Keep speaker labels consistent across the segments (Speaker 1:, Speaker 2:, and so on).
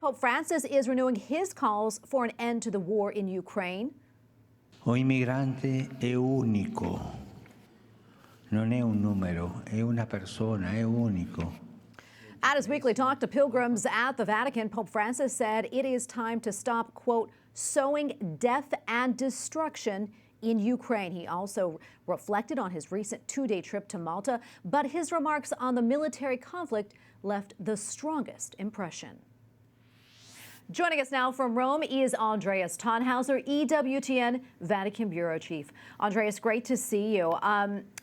Speaker 1: Pope Francis is renewing his calls for an end to the war in Ukraine.
Speaker 2: O immigrante è unico, non è un numero, è una persona, è unico.
Speaker 1: At his weekly talk to pilgrims at the Vatican, Pope Francis said it is time to stop, quote, sowing death and destruction in Ukraine. He also reflected on his recent two-day trip to Malta, but his remarks on the military conflict left the strongest impression. Joining us now from Rome is Andreas Thonhauser, EWTN Vatican Bureau Chief. Andreas, great to see you.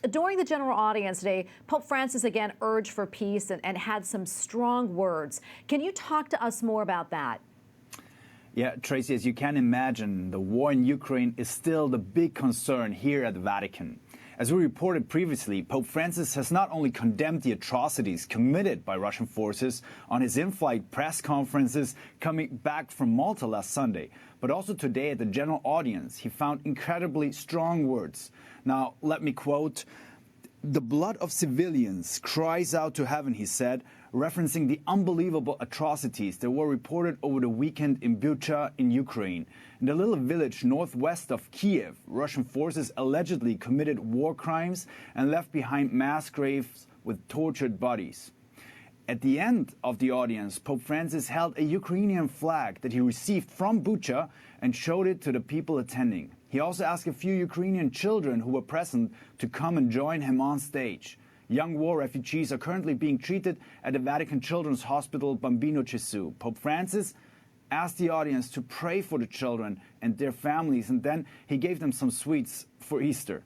Speaker 1: During the general audience today, Pope Francis again urged for peace and had some strong words. Can you talk to us more about that?
Speaker 3: Yeah, Tracy, as you can imagine, the war in Ukraine is still the big concern here at the Vatican. As we reported previously, Pope Francis has not only condemned the atrocities committed by Russian forces on his in-flight press conferences coming back from Malta last Sunday, but also today at the general audience, he found incredibly strong words. Now, let me quote, "The blood of civilians cries out to heaven," he said, referencing the unbelievable atrocities that were reported over the weekend in Bucha in Ukraine. In the little village northwest of Kyiv, Russian forces allegedly committed war crimes and left behind mass graves with tortured bodies. At the end of the audience, Pope Francis held a Ukrainian flag that he received from Bucha and showed it to the people attending. He also asked a few Ukrainian children who were present to come and join him on stage. Young war refugees are currently being treated at the Vatican Children's Hospital Bambino Gesù. Pope Francis asked the audience to pray for the children and their families, and then he gave them some sweets for Easter.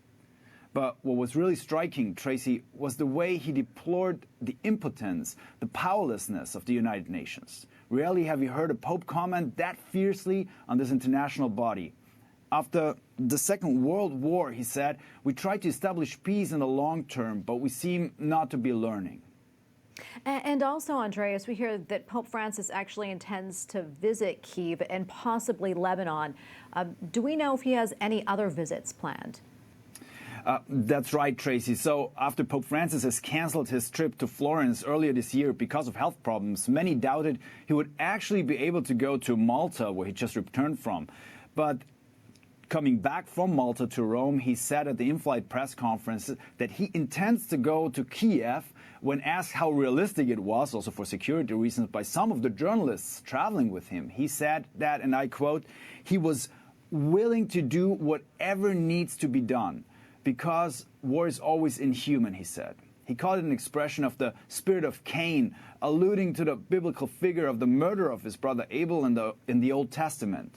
Speaker 3: But what was really striking, Tracy, was the way he deplored the impotence, the powerlessness of the United Nations. Rarely have you heard a Pope comment that fiercely on this international body. After the Second World War, he said, "We tried to establish peace in the long term, but we seem not to be learning."
Speaker 1: And also, Andreas, we hear that Pope Francis actually intends to visit Kyiv and possibly Lebanon. Do we know if he has any other visits planned?
Speaker 3: That's right, Tracy. So after Pope Francis has canceled his trip to Florence earlier this year because of health problems, many doubted he would actually be able to go to Malta, where he just returned from. But coming back from Malta to Rome, he said at the in-flight press conference that he intends to go to Kyiv. When asked how realistic it was, also for security reasons, by some of the journalists traveling with him, he said that, and I quote, he was willing to do whatever needs to be done because war is always inhuman, he said. He called it an expression of the spirit of Cain, alluding to the biblical figure of the murder of his brother Abel in the Old Testament.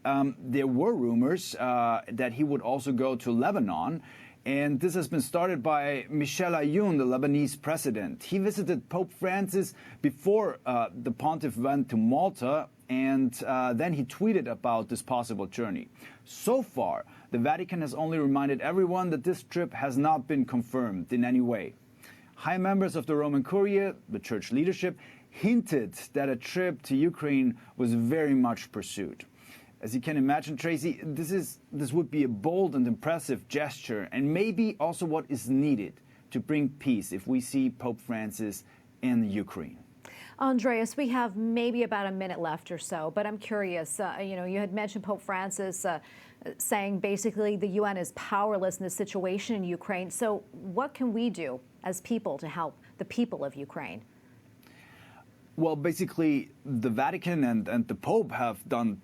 Speaker 3: There were rumors that he would also go to Lebanon, and this has been started by Michel Ayoun, the Lebanese president. He visited Pope Francis before the pontiff went to Malta, and then he tweeted about this possible journey. So far, the Vatican has only reminded everyone that this trip has not been confirmed in any way. High members of the Roman Curia, the church leadership, hinted that a trip to Ukraine was very much pursued. As you can imagine, Tracy, this would be a bold and impressive gesture, and maybe also what is needed to bring peace if we see Pope Francis in Ukraine.
Speaker 1: Andreas, we have maybe about a minute left or so, but I'm curious. You had mentioned Pope Francis saying basically the UN is powerless in the situation in Ukraine. So what can we do as people to help the people of Ukraine?
Speaker 3: Well, basically, the Vatican and the Pope have done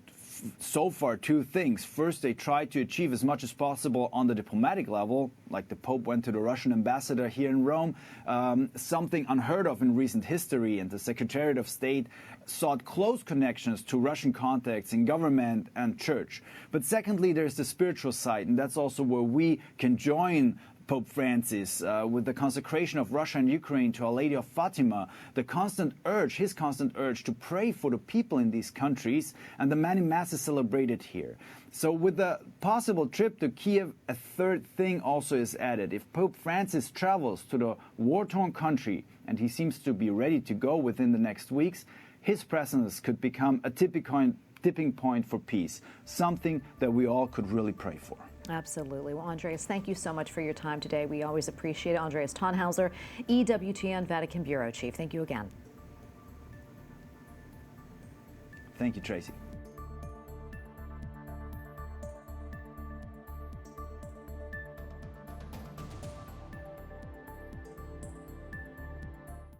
Speaker 3: so far two things. First, they tried to achieve as much as possible on the diplomatic level, like the Pope went to the Russian ambassador here in Rome, something unheard of in recent history, and the Secretariat of State sought close connections to Russian contacts in government and church. But secondly, there's the spiritual side, and that's also where we can join Pope Francis with the consecration of Russia and Ukraine to Our Lady of Fatima, his constant urge to pray for the people in these countries, and the many masses celebrated here. So with the possible trip to Kyiv, a third thing also is added. If Pope Francis travels to the war-torn country, and he seems to be ready to go within the next weeks, his presence could become a tipping point for peace, something that we all could really pray for.
Speaker 1: Absolutely. Well, Andreas, thank you so much for your time today. We always appreciate it. Andreas Thonhauser, EWTN Vatican Bureau Chief. Thank you again.
Speaker 3: Thank you, Tracy.